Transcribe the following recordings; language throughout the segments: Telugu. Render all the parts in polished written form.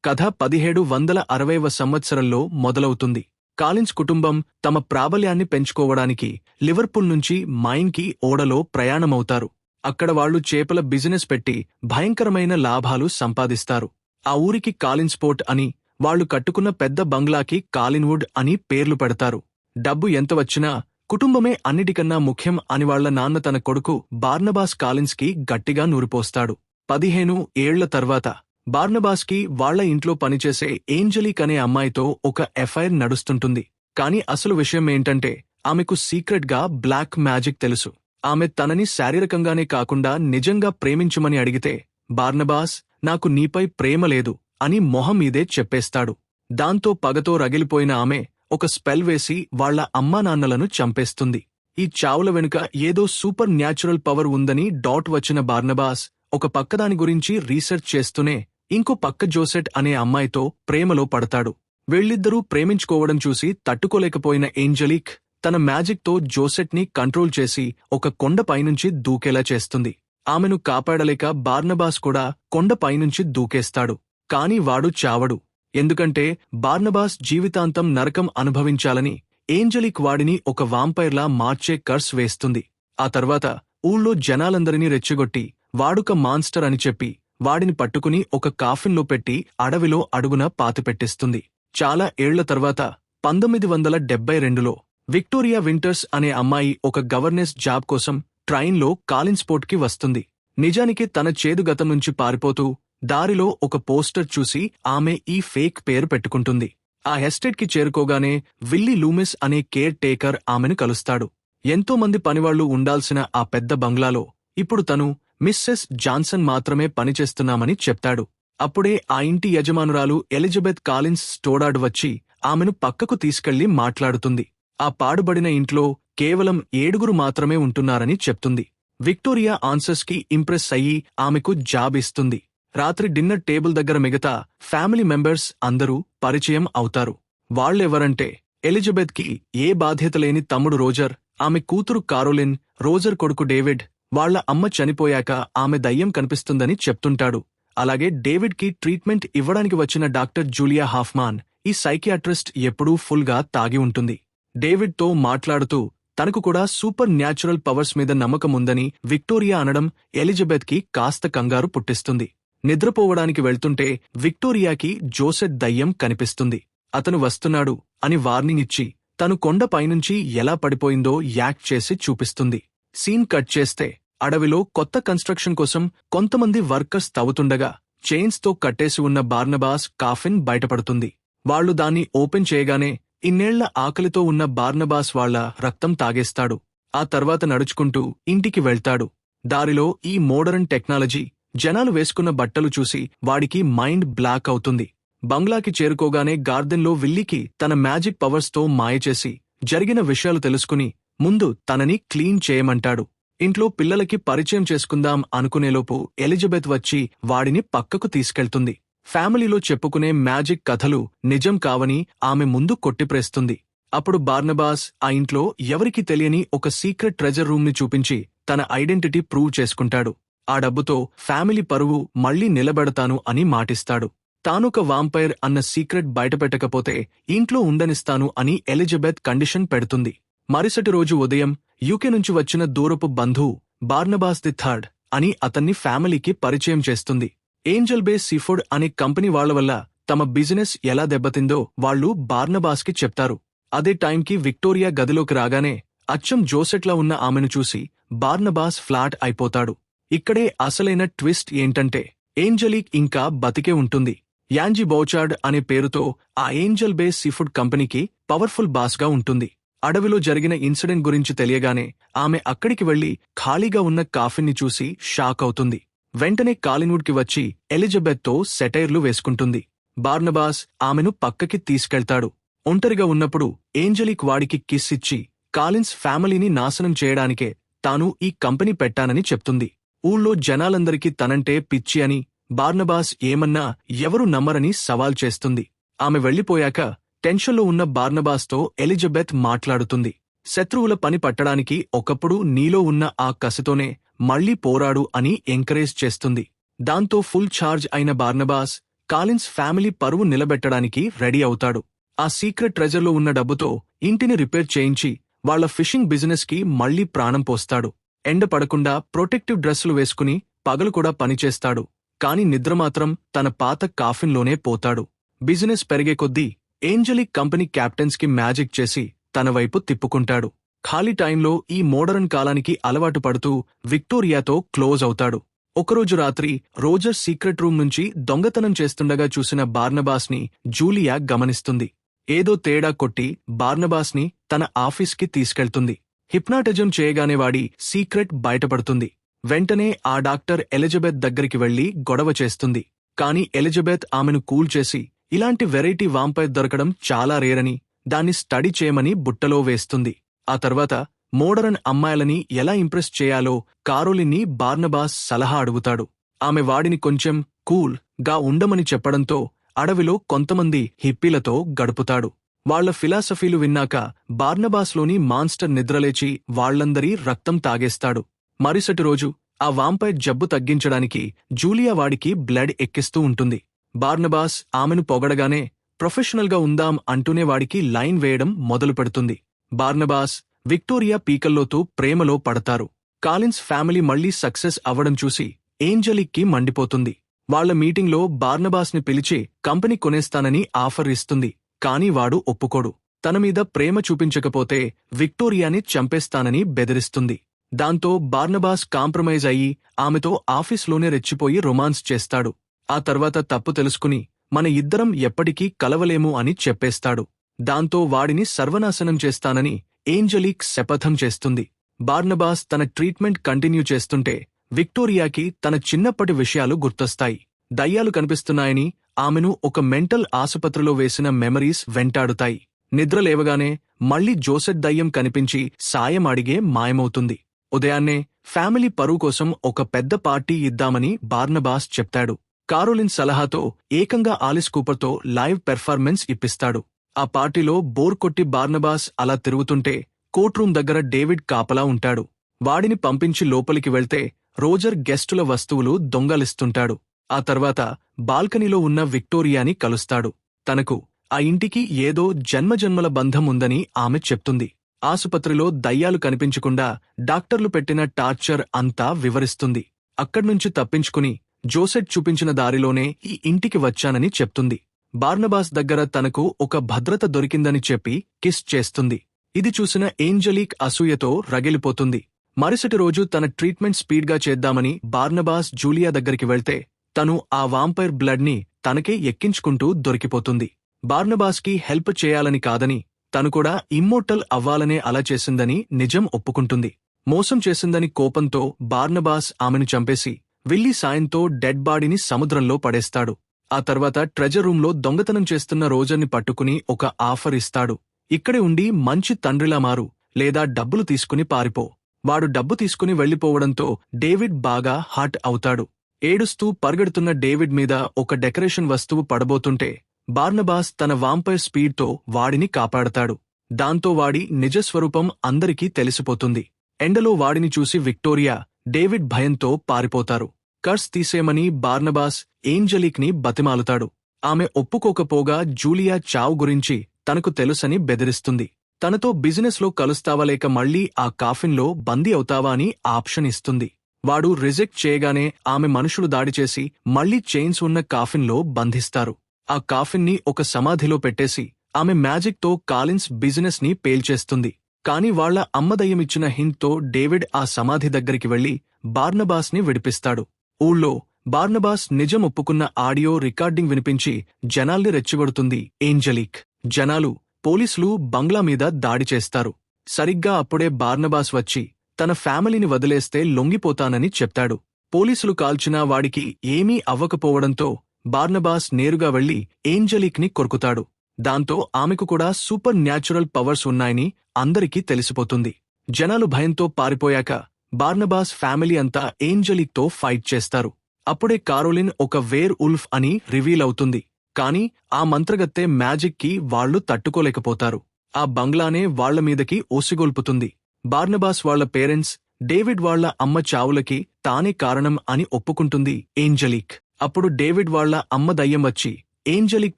కథ 1760వ సంవత్సరంలో మొదలవుతుంది. కాలిన్స్ కుటుంబం తమ ప్రాబల్యాన్ని పెంచుకోవడానికి లివర్పూల్ నుంచి మైన్కి ఓడలో ప్రయాణమవుతారు. అక్కడ వాళ్లు చేపల బిజినెస్ పెట్టి భయంకరమైన లాభాలు సంపాదిస్తారు. ఆ ఊరికి కాలిన్స్పోర్ట్ అని, వాళ్లు కట్టుకున్న పెద్ద బంగ్లాకి కాలిన్వుడ్ అని పేర్లు పెడతారు. డబ్బు ఎంత వచ్చినా కుటుంబమే అన్నిటికన్నా ముఖ్యం అని వాళ్ల నాన్న తన కొడుకు బార్నబాస్ కాలిన్స్కి గట్టిగా నూరిపోస్తాడు. 15 ఏళ్ల తర్వాత బార్నబాస్కి వాళ్ల ఇంట్లో పనిచేసే ఏంజలిక్ అనే అమ్మాయితో ఒక ఎఫైర్ నడుస్తుంటుంది. కాని అసలు విషయం ఏంటంటే ఆమెకు సీక్రెట్ గా బ్లాక్ మ్యాజిక్ తెలుసు. ఆమె తనని శారీరకంగానే కాకుండా నిజంగా ప్రేమించమని అడిగితే బార్నబాస్ నాకు నీపై ప్రేమ లేదు అని మొహం మీదే చెప్పేస్తాడు. దాంతో పగతో రగిలిపోయిన ఆమె ఒక స్పెల్ వేసి వాళ్ల అమ్మానాన్నలను చంపేస్తుంది. ఈ చావుల వెనుక ఏదో సూపర్ న్యాచురల్ పవర్ ఉందని వచ్చిన బార్నబాస్ ఒక పక్కదాని గురించి రీసెర్చ్ చేస్తూనే ఇంకో పక్క జోసెట్ అనే అమ్మాయితో ప్రేమలో పడతాడు. వీళ్ళిద్దరూ ప్రేమించుకోవడం చూసి తట్టుకోలేకపోయిన ఏంజలిక్ తన మ్యాజిక్ తో జోసెట్ ని కంట్రోల్ చేసి ఒక కొండపైనుంచి దూకేలా చేస్తుంది. ఆమెను కాపాడలేక బార్నబాస్ కూడా కొండపైనుంచి దూకేస్తాడు. కాని వాడు చావడు. ఎందుకంటే బార్నబాస్ జీవితాంతం నరకం అనుభవించాలని ఏంజలిక్ వాడిని ఒక వాంపైర్లా మార్చే కర్స్ వేస్తుంది. ఆ తర్వాత ఊళ్ళో జనాలందరినీ రెచ్చగొట్టి వాడుక మాన్స్టర్ అని చెప్పి వాడిని పట్టుకుని ఒక కాఫిన్లో పెట్టి అడవిలో అడుగున పాతిపెట్టిస్తుంది. చాలా ఏళ్ల తర్వాత 1972లో విక్టోరియా వింటర్స్ అనే అమ్మాయి ఒక గవర్నెస్ జాబ్ కోసం ట్రైన్లో కాలిన్స్పోర్ట్ కి వస్తుంది. నిజానికి తన చేదు గతం నుంచి పారిపోతూ దారిలో ఒక పోస్టర్ చూసి ఆమె ఈ ఫేక్ పేరు పెట్టుకుంటుంది. ఆ ఎస్టేట్ కి చేరుకోగానే విల్లీ లూమిస్ అనే కేర్ టేకర్ ఆమెను కలుస్తాడు. ఎంతో మంది పనివాళ్లు ఉండాల్సిన ఆ పెద్ద బంగ్లాలో ఇప్పుడు తను మిస్సెస్ జాన్సన్ మాత్రమే పనిచేస్తున్నామని చెప్తాడు. అప్పుడే ఆ ఇంటి యజమానురాలు ఎలిజబెత్ కాలిన్స్ స్టోడార్డ్ వచ్చి ఆమెను పక్కకు తీసుకెళ్లి మాట్లాడుతుంది. ఆ పాడుబడిన ఇంట్లో కేవలం 7 మాత్రమే ఉంటున్నారని చెప్తుంది. విక్టోరియా ఆన్సర్స్ కి ఇంప్రెస్ అయ్యి ఆమెకు జాబ్ ఇస్తుంది. రాత్రి డిన్నర్ టేబుల్ దగ్గర మిగతా ఫ్యామిలీ మెంబర్స్ అందరూ పరిచయం అవుతారు. వాళ్లెవరంటే ఎలిజబెత్ కి ఏ బాధ్యత లేని తమ్ముడు రోజర్, ఆమె కూతురు కారోలిన్, రోజర్ కొడుకు డేవిడ్, వాళ్ల అమ్మ చనిపోయాక ఆమె దయ్యం కనిపిస్తుందని చెప్తుంటాడు. అలాగే డేవిడ్ కి ట్రీట్మెంట్ ఇవ్వడానికి వచ్చిన డాక్టర్ జూలియా హాఫ్మాన్, ఈ సైకియాట్రిస్ట్ ఎప్పుడూ ఫుల్ గా తాగి ఉంటుంది. డేవిడ్ తో మాట్లాడుతూ తనకు కూడా సూపర్ న్యాచురల్ పవర్స్ మీద నమ్మకముందని విక్టోరియా అనడం ఎలిజబెత్ కి కాస్త కంగారు పుట్టిస్తుంది. నిద్రపోవడానికి వెళ్తుంటే విక్టోరియాకి జోసెట్ దయ్యం కనిపిస్తుంది. అతను వస్తున్నాడు అని వార్నింగ్ ఇచ్చి తను కొండపైనుంచి ఎలా పడిపోయిందో యాక్ట్ చేసి చూపిస్తుంది. సీన్ కట్ చేస్తే అడవిలో కొత్త కన్స్ట్రక్షన్ కోసం కొంతమంది వర్కర్స్ తవ్వుతుండగా చైన్స్ తో కట్టేసి ఉన్న బార్నబాస్ కాఫిన్ బయటపడుతుంది. వాళ్లు దాన్ని ఓపెన్ చేయగానే ఇన్నేళ్ల ఆకలితో ఉన్న బార్నబాస్ వాళ్ల రక్తం తాగేస్తాడు. ఆ తర్వాత నడుచుకుంటూ ఇంటికి వెళ్తాడు. దారిలో ఈ మోడరన్ టెక్నాలజీ, జనాలు వేసుకున్న బట్టలు చూసి వాడికి మైండ్ బ్లాక్ అవుతుంది. బంగ్లాకి చేరుకోగానే గార్డెన్లో విల్లీకి తన మ్యాజిక్ పవర్స్ తో మాయచేసి జరిగిన విషయాలు తెలుసుకుని ముందు తనని క్లీన్ చేయమంటాడు. ఇంట్లో పిల్లలకి పరిచయం చేసుకుందాం అనుకునేలోపు ఎలిజబెత్ వచ్చి వాడిని పక్కకు తీసుకెళ్తుంది. ఫ్యామిలీలో చెప్పుకునే మ్యాజిక్ కథలు నిజం కావని ఆమె ముందు కొట్టిప్రేస్తుంది. అప్పుడు బార్నబాస్ ఆ ఇంట్లో ఎవరికీ తెలియని ఒక సీక్రెట్ ట్రెజర్ రూమ్ ని చూపించి తన ఐడెంటిటీ ప్రూవ్ చేసుకుంటాడు. ఆ డబ్బుతో ఫ్యామిలీ పరువు మళ్లీ నిలబెడతాను అని మాటిస్తాడు. తానొక వాంపైర్ అన్న సీక్రెట్ బయటపెట్టకపోతే ఇంట్లో ఉండనిస్తాను అని ఎలిజబెత్ కండిషన్ పెడుతుంది. మరుసటి రోజు ఉదయం యూకే నుంచి వచ్చిన దూరపు బంధువు బార్నబాస్ ది థర్డ్ అని అతన్ని ఫ్యామిలీకి పరిచయం చేస్తుంది. ఏంజల్ బే సీఫుడ్ అనే కంపెనీ వాళ్ల వల్ల తమ బిజినెస్ ఎలా దెబ్బతిందో వాళ్లు బార్నబాస్ కి చెప్తారు. అదే టైంకి విక్టోరియా గదిలోకి రాగానే అచ్చం జోసెట్లా ఉన్న ఆమెను చూసి బార్నబాస్ ఫ్లాట్ అయిపోతాడు. ఇక్కడే అసలైన ట్విస్ట్ ఏంటంటే ఏంజలిక్ ఇంకా బతికే ఉంటుంది. యాంజీ బౌచార్డ్ అనే పేరుతో ఆ ఏంజల్ బే సీఫుడ్ కంపెనీకి పవర్ఫుల్ బాస్ గా ఉంటుంది. అడవిలో జరిగిన ఇన్సిడెంట్ గురించి తెలియగానే ఆమె అక్కడికి వెళ్లి ఖాళీగా ఉన్న కాఫిన్ని చూసి షాక్ అవుతుంది. వెంటనే కాలిన్వుడ్ కి వచ్చి ఎలిజబెత్ తో సెటైర్లు వేసుకుంటుంది. బార్నబాస్ ఆమెను పక్కకి తీసుకెళ్తాడు. ఒంటరిగా ఉన్నప్పుడు ఏంజలిక్ వాడికి కిస్ ఇచ్చి కాలిన్స్ ఫ్యామిలీని నాశనం చేయడానికే తాను ఈ కంపెనీ పెట్టానని చెప్తుంది. ఊళ్ళో జనాలందరికీ తనంటే పిచ్చి అని, బార్నబాస్ ఏమన్నా ఎవరూ నమ్మరని సవాల్ చేస్తుంది. ఆమె వెళ్లిపోయాక టెన్షన్లో ఉన్న బార్నబాస్తో ఎలిజబెత్ మాట్లాడుతుంది. శత్రువుల పని పట్టడానికి ఒకప్పుడు నీలో ఉన్న ఆ కసితోనే మళ్లీ పోరాడు అని ఎంకరేజ్ చేస్తుంది. దాంతో ఫుల్ ఛార్జ్ అయిన బార్నబాస్ కాలిన్స్ ఫ్యామిలీ పరువు నిలబెట్టడానికి రెడీ అవుతాడు. ఆ సీక్రెట్ ట్రెజర్లో ఉన్న డబ్బుతో ఇంటిని రిపేర్ చేయించి వాళ్ల ఫిషింగ్ బిజినెస్ కి మళ్లీ ప్రాణం పోస్తాడు. ఎండ పడకుండా ప్రొటెక్టివ్ డ్రెస్సులు వేసుకుని పగలు కూడా పనిచేస్తాడు. కాని నిద్ర మాత్రం తన పాత కాఫిన్లోనే పోతాడు. బిజినెస్ పెరిగే కొద్దీ ఏంజలిక్ కంపెనీ క్యాప్టెన్స్ కి మ్యాజిక్ చేసి తన వైపు తిప్పుకుంటాడు. ఖాళీ టైంలో ఈ మోడరన్ కాలానికి అలవాటు పడుతూ విక్టోరియాతో క్లోజ్ అవుతాడు. ఒకరోజు రాత్రి రోజర్ సీక్రెట్ రూమ్ నుంచి దొంగతనం చేస్తుండగా చూసిన బార్నబాస్ ని జూలియా గమనిస్తుంది. ఏదో తేడా కొట్టి బార్నబాస్ ని తన ఆఫీస్కి తీసుకెళ్తుంది. హిప్నాటిజం చేయగానే వాడి సీక్రెట్ బయటపడుతుంది. వెంటనే ఆ డాక్టర్ ఎలిజబెత్ దగ్గరికి వెళ్లి గొడవ చేస్తుంది. కాని ఎలిజబెత్ ఆమెను కూల్ చేసి ఇలాంటి వెరైటీ వాంపైర్ దొరకడం చాలా రేరని, దాన్ని స్టడీ చేయమని బుట్టలో వేస్తుంది. ఆ తర్వాత మోడరన్ అమ్మాయిలని ఎలా ఇంప్రెస్ చేయాలో కారోలిన్ని బార్నబాస్ సలహా అడుగుతాడు. ఆమె వాడిని కొంచెం కూల్ గా ఉండమని చెప్పడంతో అడవిలో కొంతమంది హిప్పీలతో గడుపుతాడు. వాళ్ల ఫిలాసఫీలు విన్నాక బార్నబాస్లోని మాన్స్టర్ నిద్రలేచి వాళ్లందరి రక్తం తాగేస్తాడు. మరుసటి రోజు ఆ వాంపైర్ జబ్బు తగ్గించడానికి జూలియా వాడికి బ్లడ్ ఎక్కిస్తూ ఉంటుంది. బార్నబాస్ ఆమెను పొగడగానే ప్రొఫెషనల్గా ఉందాం అంటూనే వాడికి లైన్ వేయడం మొదలు పెడుతుంది. బార్నబాస్, విక్టోరియా పీకల్లోతూ ప్రేమలో పడతారు. కాలిన్స్ ఫ్యామిలీ మళ్లీ సక్సెస్ అవ్వడం చూసి ఏంజలిక్ కి మండిపోతుంది. వాళ్ల మీటింగ్లో బార్నబాస్ ని పిలిచి కంపెనీ కొనేస్తానని ఆఫర్ ఇస్తుంది. కాని వాడు ఒప్పుకోడు. తనమీద ప్రేమ చూపించకపోతే విక్టోరియాని చంపేస్తానని బెదిరిస్తుంది. దాంతో బార్నబాస్ కాంప్రమైజ్ అయ్యి ఆమెతో ఆఫీస్లోనే రెచ్చిపోయి రొమాన్స్ చేస్తాడు. ఆ తర్వాత తప్పు తెలుసుకుని మన ఇద్దరం ఎప్పటికీ కలవలేము అని చెప్పేస్తాడు. దాంతో వాడిని సర్వనాశనం చేస్తానని ఏంజలిక్ శపథం చేస్తుంది. బార్నబాస్ తన ట్రీట్మెంట్ కంటిన్యూ చేస్తుంటే విక్టోరియాకి తన చిన్నప్పటి విషయాలు గుర్తొస్తాయి. దయ్యాలు కనిపిస్తున్నాయని ఆమెను ఒక మెంటల్ ఆసుపత్రిలో వేసిన మెమరీస్ వెంటాడుతాయి. నిద్రలేవగానే మళ్లీ జోసెట్ దయ్యం కనిపించి సాయం అడిగే మాయమవుతుంది. ఉదయాన్నే ఫ్యామిలీ పరువు కోసం ఒక పెద్ద పార్టీ ఇద్దామని బార్నబాస్ చెప్తాడు. కారోలిన్ సలహాతో ఏకంగా ఆలిస్ కూపర్తో లైవ్ పెర్ఫార్మెన్స్ ఇప్పిస్తాడు. ఆ పార్టీలో బోర్ కొట్టి బార్నబాస్ అలా తిరుగుతుంటే కోర్ట్రూమ్ దగ్గర డేవిడ్ కాపలా ఉంటాడు. వాడిని పంపించి లోపలికి వెళ్తే రోజర్ గెస్టుల వస్తువులు దొంగలిస్తుంటాడు. ఆ తర్వాత బాల్కనీలో ఉన్న విక్టోరియాని కలుస్తాడు. తనకు ఆ ఇంటికి ఏదో జన్మజన్మల బంధం ఉందని ఆమె చెప్తుంది. ఆసుపత్రిలో దయ్యాలు కనిపించకుండా డాక్టర్లు పెట్టిన టార్చర్ అంతా వివరిస్తుంది. అక్కడ్నుంచి తప్పించుకుని జోసెట్ చూపించిన దారిలోనే ఈ ఇంటికి వచ్చానని చెప్తుంది. బార్నబాస్ దగ్గర తనకు ఒక భద్రత దొరికిందని చెప్పి కిస్ చేస్తుంది. ఇది చూసిన ఏంజలిక్ అసూయతో రగిలిపోతుంది. మరుసటి రోజు తన ట్రీట్మెంట్ స్పీడ్గా చేద్దామని బార్నబాస్ జూలియా దగ్గరికి వెళ్తే తను ఆ వాంపైర్ బ్లడ్ ని తనకే ఎక్కించుకుంటూ దొరికిపోతుంది. బార్నబాస్కి హెల్ప్ చేయాలని కాదని, తను కూడా ఇమ్మోర్టల్ అవ్వాలనే అలా చేసిందని నిజం ఒప్పుకుంటుంది. మోసం చేసిందని కోపంతో బార్నబాస్ ఆమెను చంపేసి విల్లీ సాయంతో డెడ్ బాడీని సముద్రంలో పడేస్తాడు. ఆ తర్వాత ట్రెజర్ రూంలో దొంగతనం చేస్తున్న రోజర్ని పట్టుకుని ఒక ఆఫర్ ఇస్తాడు. ఇక్కడే ఉండి మంచి తండ్రిలా మారు, లేదా డబ్బులు తీసుకుని పారిపో. వాడు డబ్బు తీసుకుని వెళ్లిపోవడంతో డేవిడ్ బాగా హర్ట్ అవుతాడు. ఏడుస్తూ పరిగెడుతున్న డేవిడ్ మీద ఒక డెకరేషన్ వస్తువు పడబోతుంటే బార్నబాస్ తన వాంపైర్ స్పీడ్తో వాడిని కాపాడతాడు. దాంతో వాడి నిజస్వరూపం అందరికీ తెలిసిపోతుంది. ఎండలో వాడిని చూసి విక్టోరియా, డేవిడ్ భయంతో పారిపోతారు. కర్స్ తీసేయమని బార్నబాస్ ఏంజలిక్ ని బతిమాలుతాడు. ఆమె ఒప్పుకోకపోగా జూలియా చావు గురించి తనకు తెలుసని బెదిరిస్తుంది. తనతో బిజినెస్ లో కలుస్తావా లేక మళ్లీ ఆ కాఫిన్లో బందీ అవుతావా అని ఆప్షన్ ఇస్తుంది. వాడు రిజెక్ట్ చేయగానే ఆమె మనుషులు దాడి చేసి మళ్లీ చైన్స్ ఉన్న కాఫిన్లో బంధిస్తారు. ఆ కాఫిన్ని ఒక సమాధిలో పెట్టేసి ఆమె మ్యాజిక్ తో కాలిన్స్ బిజినెస్ ని పేల్చేస్తుంది. కాని వాళ్ల అమ్మదయ్యమిచ్చిన హింట్ తో డేవిడ్ ఆ సమాధి దగ్గరికి వెళ్లి బార్నబాస్ ని విడిపిస్తాడు. ఊళ్ళో బార్నబాస్ నిజం ఒప్పుకున్న ఆడియో రికార్డింగ్ వినిపించి జనాల్ని రెచ్చగొడుతుంది ఏంజలిక్. జనాలు, పోలీసులు బంగ్లా మీద దాడి చేస్తారు. సరిగ్గా అప్పుడే బార్నబాస్ వచ్చి తన ఫ్యామిలీని వదిలేస్తే లొంగిపోతానని చెప్తాడు. పోలీసులు కాల్చినా వాడికి ఏమీ అవ్వకపోవడంతో బార్నబాస్ నేరుగా వెళ్లి ఏంజలిక్ ని కొరుకుతాడు. దాంతో ఆమెకు కూడా సూపర్ న్యాచురల్ పవర్స్ ఉన్నాయని అందరికీ తెలిసిపోతుంది. జనాలు భయంతో పారిపోయాక బార్నబాస్ ఫ్యామిలీ అంతా ఏంజలిక్ తో ఫైట్ చేస్తారు. అప్పుడే కారోలిన్ ఒక వేర్ ఉల్ఫ్ అని రివీల్ అవుతుంది. కాని ఆ మంత్రగత్తె మ్యాజిక్ కి వాళ్లు తట్టుకోలేకపోతారు. ఆ బంగ్లానే వాళ్ల మీదకి ఓసిగొల్పుతుంది. బార్నబాస్ వాళ్ల పేరెంట్స్, డేవిడ్ వాళ్ల అమ్మ చావులకి తానే కారణం అని ఒప్పుకుంటుంది ఏంజలిక్. అప్పుడు డేవిడ్ వాళ్ళ అమ్మ దయ్యం వచ్చి ఏంజలిక్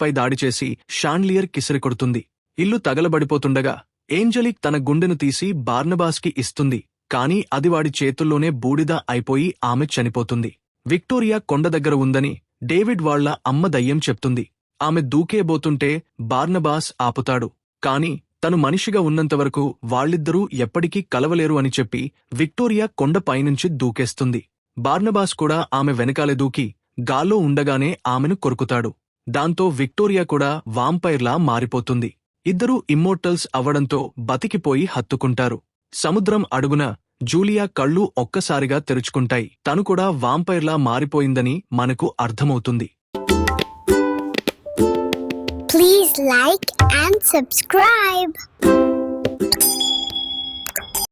పై దాడి చేసి షాన్లియర్ కిసిరి కొడుతుంది. ఇల్లు తగలబడిపోతుండగా ఏంజలిక్ తన గుండెను తీసి బార్నబాస్కి ఇస్తుంది, కాని అది వాడి చేతుల్లోనే బూడిద అయిపోయి ఆమె చనిపోతుంది. విక్టోరియా కొండ దగ్గర ఉందని డేవిడ్ వాళ్ళ అమ్మ దయ్యం చెప్తుంది. ఆమె దూకేబోతుంటే బార్నబాస్ ఆపుతాడు, కాని తను మనిషిగా ఉన్నంతవరకు వాళ్ళిద్దరూ ఎప్పటికీ కలవలేరు అని చెప్పి విక్టోరియా కొండ పైనుంచి దూకేస్తుంది. బార్నబాస్ కూడా ఆమె వెనకాలే దూకి గాల్లో ఉండగానే ఆమెను కొరుకుతాడు. దాంతో విక్టోరియా కూడా వాంపైర్లా మారిపోతుంది. ఇద్దరూ ఇమ్మోర్టల్స్ అవ్వడంతో బతికిపోయి హత్తుకుంటారు. సముద్రం అడుగున జూలియా కళ్ళు ఒక్కసారిగా తెరుచుకుంటాయి. తను కూడా వాంపైర్లా మారిపోయిందని మనకు అర్థమవుతుంది. Please like and subscribe.